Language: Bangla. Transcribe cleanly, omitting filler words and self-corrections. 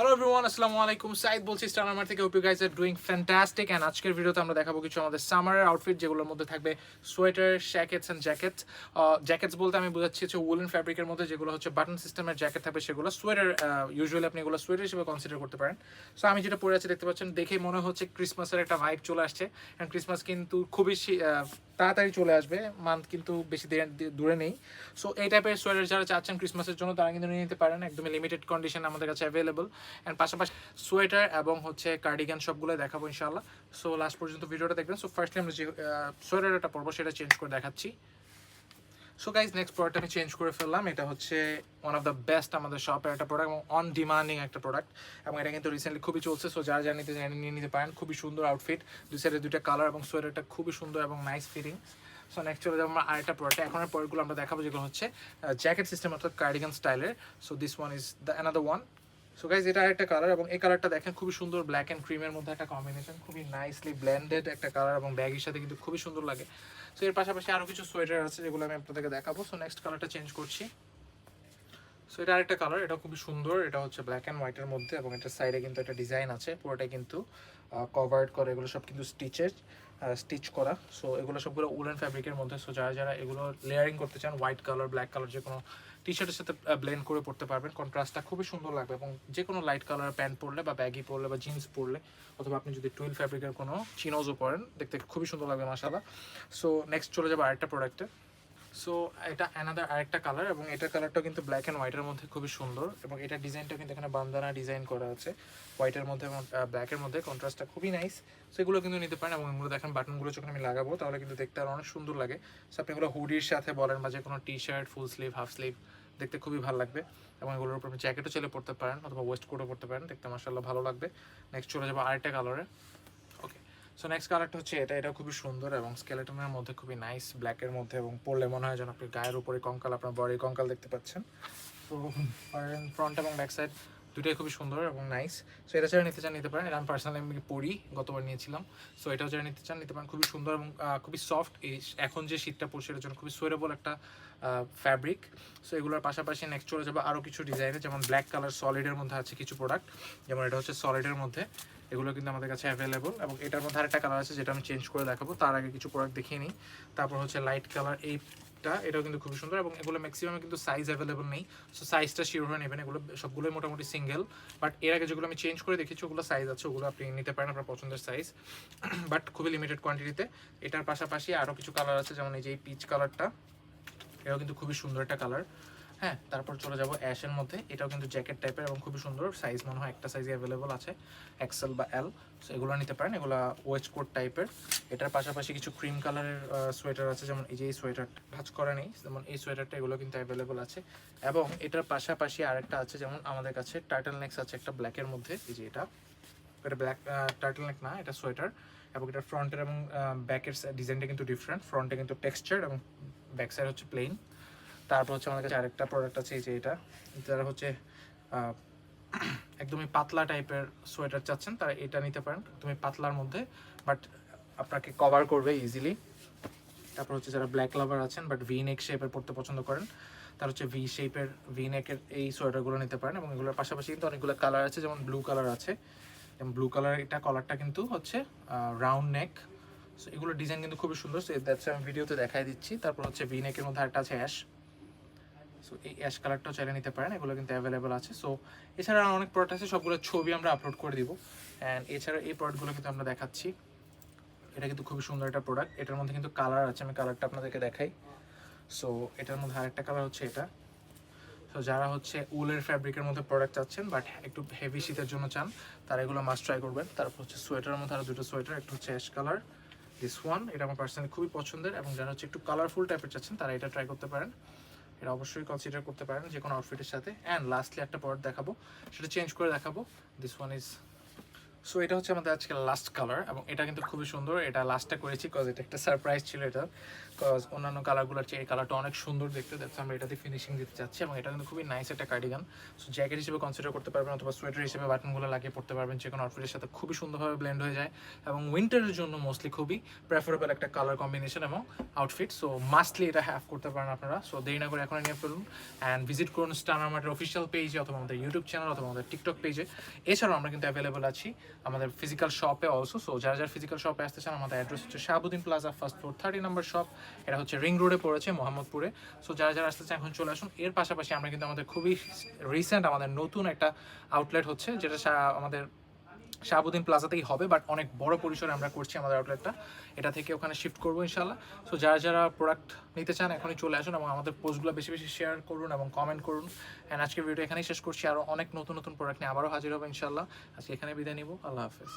হ্যালো এভরিওয়ান, আসসালামু আলাইকুম। সাইদ বলছি স্টারমার থেকে। Hope you guys are doing fantastic. And আজকের ভিডিওতে আমরা দেখাবো কিছু আমাদের সামারের আউটফিট, যেগুলোর মধ্যে থাকবে সোয়েটার, শ্যাকেটস এন্ড জ্যাকেটস। জ্যাকেটস বলতে আমি বোঝাচ্ছি হচ্ছে উলেন ফ্যাব্রিকের মধ্যে যেগুলো হচ্ছে বাটন সিস্টেমের জ্যাকেট থাকবে সেগুলো। সোয়েটার ইউজুয়ালি আপনি এগুলো সোয়েটার হিসেবে কনসিডার করতে পারেন। সো আমি যেটা পরে আছি দেখতে পাচ্ছেন, দেখেই মনে হচ্ছে ক্রিসমাসের একটা ভাইব চলে আসছে। অ্যান্ড ক্রিসমাস কিন্তু খুবই তাড়াতাড়ি চলে আসবে, মান্থ কিন্তু বেশি দূরে নেই। সো এই টাইপের সোয়েটার যারা চাচ্ছেন ক্রিসমাসের জন্য তারা কিন্তু নিয়ে নিতে পারেন, একদমই লিমিটেড কন্ডিশন আমাদের কাছে অ্যাভেলেবল। অ্যান্ড পাশাপাশি সোয়েটার এবং হচ্ছে কার্ডিগান সবগুলো দেখাবো ইনশাআল্লাহ। সো লাস্ট পর্যন্ত ভিডিওটা দেখবেন। সো ফার্স্টলি আমরা যে সোয়েটারটা পরবো সেটা চেঞ্জ করে দেখাচ্ছি। সো গাইজ, নেক্সট প্রোডাক্ট আমি চেঞ্জ করে ফেললাম। এটা হচ্ছে ওয়ান অফ দ্য বেস্ট আমাদের শপের একটা প্রোডাক্ট এবং অন ডিমান্ডিং একটা প্রোডাক্ট, এবং এটা কিন্তু রিসেন্টলি খুবই চলছে। সো যারা যারা নিতে চান নিয়ে নিতে পারেন। খুবই সুন্দর আউটফিট, দুই সাইডে দুইটা কালার এবং সোয়েটারটা খুবই সুন্দর এবং নাইস ফিটিং। সো নেক্সট চলে যাবো আমরা আরেকটা প্রোডাক্ট। এখন পরেরগুলো আমরা দেখাবো যেগুলো হচ্ছে জ্যাকেট সিস্টেম অর্থাৎ কার্ডিগান স্টাইলের। So this one is the another one. So guys, এটা আরেকটা কালার এবং এই কালারটা দেখেন খুবই সুন্দর, ব্ল্যাক অ্যান্ড ক্রিমের মধ্যে একটা কম্বিনেশন, খুবই নাইসলি ব্লেন্ডেড একটা কালার এবং ব্যাগের সাথে কিন্তু খুবই সুন্দর লাগে। সো এর পাশাপাশি আরও কিছু সোয়েটার আছে যেগুলো আমি আপনাদেরকে দেখাবো। সো নেক্সট কালারটা চেঞ্জ করছি। সো এটা আরেকটা কালার, এটা খুবই সুন্দর। এটা হচ্ছে ব্ল্যাক অ্যান্ড হোয়াইটের মধ্যে এবং এটার সাইডে কিন্তু একটা ডিজাইন আছে, পুরোটাই কিন্তু কভার্ড করে। এগুলো সব কিন্তু স্টিচ করা। সো এগুলো সবগুলো উলেন ফ্যাব্রিকের মধ্যে। সো যারা যারা এগুলো লেয়ারিং করতে চান, হোয়াইট কালার, ব্ল্যাক কালার, যে কোনো টি শার্টের সাথে ব্লেন্ড করে পড়তে পারবেন। কন্ট্রাস্টটা খুবই সুন্দর লাগবে এবং যে কোনো লাইট কালার প্যান্ট পরলে বা ব্যাগি পরলে বা জিন্স পরলে, অথবা আপনি যদি টুইল ফ্যাব্রিকের কোনো চিনোজও পরেন, দেখতে খুবই সুন্দর লাগবে মাশাআল্লাহ। সো নেক্সট চলে যাবো আরেকটা প্রোডাক্টে। সো এটা অ্যানাদার আরেকটা কালার এবং এটার কালারটাও কিন্তু ব্ল্যাক অ্যান্ড হোয়াইটের মধ্যে খুবই সুন্দর, এবং এটার ডিজাইনটা কিন্তু এখানে বান্দানা ডিজাইন করা আছে হোয়াইটের মধ্যে এবং ব্ল্যাকের মধ্যে। কন্ট্রাস্টটা খুবই নাইস। সো এগুলো কিন্তু নিতে পারেন এবং এগুলো দেখেন বাটনগুলো যখন আমি লাগাবো তাহলে কিন্তু দেখতে আরও অনেক সুন্দর লাগে। সো আপনি এগুলো হুডির সাথে বলেন বা যে কোনো T shirt, full sleeve, half sleeve, দেখতে খুবই ভালো লাগবে। এবং এগুলোর উপর আপনি জ্যাকেটও চলে পড়তে পারেন অথবা ওয়েস্ট কোটও পড়তে পারেন, দেখতে মাশাআল্লাহ ভালো লাগবে। নেক্সট চলে যাবো আরেকটা কালারে। ওকে, সো নেক্সট কালারটা হচ্ছে এটা খুবই সুন্দর এবং স্কেলেটনের মধ্যে খুবই নাইস, ব্ল্যাকের মধ্যে, এবং পরলে মনে হয় যেন আপনি গায়ের উপরে কঙ্কাল, আপনার বডির কঙ্কাল দেখতে পাচ্ছেন। তো ফ্রন্ট এবং ব্যাক সাইড দুটোই খুবই সুন্দর এবং নাইস। সো এটা যারা নিতে চান নিতে পারেন। এটা আমি পার্সোনালি আমি পরি, গতবার নিয়েছিলাম। সো এটাও যারা নিতে চান নিতে পারেন। খুবই সুন্দর এবং খুবই সফট। এই এখন যে শীতটা পড়ছে এটার জন্য খুবই সুইটেবল একটা ফ্যাব্রিক। সো এগুলোর পাশাপাশি নেক্সট চলে যাবে আরও কিছু ডিজাইনে, যেমন ব্ল্যাক কালার সলিডের মধ্যে আছে কিছু প্রোডাক্ট, যেমন এটা হচ্ছে সলিডের মধ্যে। এগুলো কিন্তু আমাদের কাছে অ্যাভেলেবল এবং এটার মধ্যে আরেকটা কালার আছে যেটা আমি চেঞ্জ করে দেখাবো। তার আগে কিছু প্রোডাক্ট দেখিয়ে নিই। তারপর হচ্ছে লাইট কালার, এটাও কিন্তু খুবই সুন্দর এবং এগুলো ম্যাক্সিমাম কিন্তু সাইজ অ্যাভেলেবল নেই। সো সাইজটা শিওর হয়ে নেবেন। এগুলো সবগুলোই মোটামুটি সিঙ্গেল, বাট এর আগে যেগুলো আমি চেঞ্জ করে দেখেছি ওগুলো সাইজ আছে, ওগুলো আপনি নিতে পারেন আপনার পছন্দের সাইজ, বাট খুবই লিমিটেড কোয়ান্টিটিতে। এটার পাশাপাশি আরও কিছু কালার আছে, যেমন এই যে এই পিচ কালারটা, এটাও কিন্তু খুবই সুন্দর একটা কালার। হ্যাঁ, তারপর চলে যাবো অ্যাশের মধ্যে। এটাও কিন্তু জ্যাকেট টাইপের এবং খুবই সুন্দর। সাইজ মনে হয় একটা সাইজে অ্যাভেলেবল আছে, এক্সেল বা এল। সো এগুলো নিতে পারেন, এগুলো ওয়েস্ট কোট টাইপের। এটার পাশাপাশি কিছু ক্রিম কালারের সোয়েটার আছে, যেমন এই যে এই সোয়েটারটা ভাঁজ করা নেই, যেমন এই সোয়েটারটা, এগুলো কিন্তু অ্যাভেলেবল আছে। এবং এটার পাশাপাশি আরেকটা আছে, যেমন আমাদের কাছে টার্টেল নেক্স আছে একটা ব্ল্যাকের মধ্যে। এই যে এটা ব্ল্যাক টার্টেল নেক না, এটা সোয়েটার, এবং এটার ফ্রন্টের এবং ব্যাকের ডিজাইনটা কিন্তু ডিফারেন্ট। ফ্রন্টে কিন্তু টেক্সচার এবং ব্যাক সাইড হচ্ছে প্লেন। তারপর হচ্ছে আমাদের কাছে আরেকটা প্রোডাক্ট আছে, এই যে এটা হচ্ছে একদমই পাতলা টাইপের সোয়েটার চাচ্ছেন তারা এটা নিতে পারেন, একদমই পাতলার মধ্যে, বাট আপনাকে কভার করবে ইজিলি। তারপর হচ্ছে যারা ব্ল্যাক লাভার আছেন বাট ভি নেক শেপের পড়তে পছন্দ করেন, তার হচ্ছে ভি নেকের এই সোয়েটারগুলো নিতে পারেন। এবং এগুলোর পাশাপাশি কিন্তু অনেকগুলো কালার আছে, যেমন ব্লু কালার আছে, এবং ব্লু কালার এটা কলারটা কিন্তু হচ্ছে রাউন্ড নেক। সো এগুলোর ডিজাইন কিন্তু খুবই সুন্দর। সো দ্যাটস আমি ভিডিওতে দেখাই দিচ্ছি। তারপর হচ্ছে ভি নেকের মধ্যে একটা আছে অ্যাশ। সো এই অ্যাশ কালারটাও চাইলে নিতে পারেন, এগুলো কিন্তু অ্যাভেলেবেল আছে। সো এছাড়া অনেক প্রোডাক্ট আছে, সবগুলো ছবি আমরা আপলোড করে দিব। অ্যান্ড এছাড়া এই প্রোডাক্টগুলো কিন্তু আমরা দেখাচ্ছি। এটা কিন্তু খুবই সুন্দর একটা প্রোডাক্ট। এটার মধ্যে কিন্তু কালার আছে, আমি কালারটা আপনাদেরকে দেখাই। সো এটার মধ্যে আরেকটা কালার হচ্ছে এটা। সো যারা হচ্ছে উলের ফ্যাব্রিকের মধ্যে প্রোডাক্ট চাচ্ছেন বাট একটু হেভি শীতের জন্য চান, তারা এগুলো মাস্ট ট্রাই করবেন। তারপর হচ্ছে সোয়েটারের মধ্যে আরও দুটো সোয়েটার, একটা হচ্ছে অ্যাশ কালার, দিস ওয়ান, এটা আমার পার্সোনালি খুবই পছন্দের। এবং যারা হচ্ছে একটু কালারফুল টাইপের চাচ্ছেন তারা এটা ট্রাই করতে পারেন, এটা অবশ্যই কনসিডার করতে পারেন যে কোনো আউটফিটের সাথে। অ্যান্ড লাস্টলি একটা প্রোডাক্ট দেখাবো, সেটা চেঞ্জ করে দেখাবো। দিস ওয়ান ইজ সো এটা হচ্ছে আমাদের আজকে লাস্ট কালার, এবং এটা কিন্তু খুবই সুন্দর। এটা লাস্টটা করেছি কজ এটা একটা সারপ্রাইজ ছিল এটা, কজ অন্যান্য কালারগুলোর চেয়ে এই কালারটা অনেক সুন্দর দেখতে, দেখতে আমরা এটাতে ফিনিশিং দিতে চাচ্ছি। এবং এটা কিন্তু খুবই নাইস একটা কার্ডিগান। সো জ্যাকেট হিসেবে কনসিডার করতে পারবেন, অথবা সোয়েটার হিসেবে বাটনগুলো লাগিয়ে পড়তে পারবেন, যে কোনো আউটফিটের সাথে খুবই সুন্দরভাবে ব্লেন্ড হয়ে যায়। এবং উইন্টারের জন্য মোস্টলি খুবই প্রেফারেবল একটা কালার কম্বিনেশন এবং আউটফিট। সো মাস্টলি এটা হ্যাভ করতে পারেন আপনারা। সো দেরি না করে এখন নিয়ে ফেলুন অ্যান্ড ভিজিট করুন স্টার মার্টের অফিসিয়াল পেজে, অথবা আমাদের ইউটিউব চ্যানেল, অথবা আমাদের টিকটক পেজে। এছাড়াও আমরা কিন্তু অ্যাভেলেবল আছি আমাদের ফিজিক্যাল শপে অলসো। সো যারা যারা ফিজিক্যাল শপে আসতে চান, আমাদের অ্যাড্রেস হচ্ছে শাহাবুদ্দিন প্লাজা, ফার্স্ট ফ্লোর 30 নম্বর শপ। এটা হচ্ছে রিং রোডে পড়েছে, মোহাম্মদপুরে। সো যারা যারা আসতে চান এখন চলে আসুন। এর পাশাপাশি আমরা কিন্তু আমাদের খুবই রিসেন্ট আমাদের নতুন একটা আউটলেট হচ্ছে, যেটা আমাদের শাহাবুদ্দিন প্লাজাতেই হবে, বাট অনেক বড় পরিসরে আমরা করছি আমাদের আউটলেটটা। এটা থেকে ওখানে শিফট করবো ইনশাল্লাহ। সো যারা যারা প্রোডাক্ট নিতে চান এখনই চলে আসুন, এবং আমাদের পোস্টগুলো বেশি বেশি শেয়ার করুন এবং কমেন্ট করুন। অ্যান্ড আজকের ভিডিও এখানেই শেষ করছি। আরও অনেক নতুন নতুন প্রোডাক্ট নিয়ে আবারও হাজির হবে ইনশাল্লাহ। আজকে এখানে বিদায় নিব। আল্লাহ হাফেজ।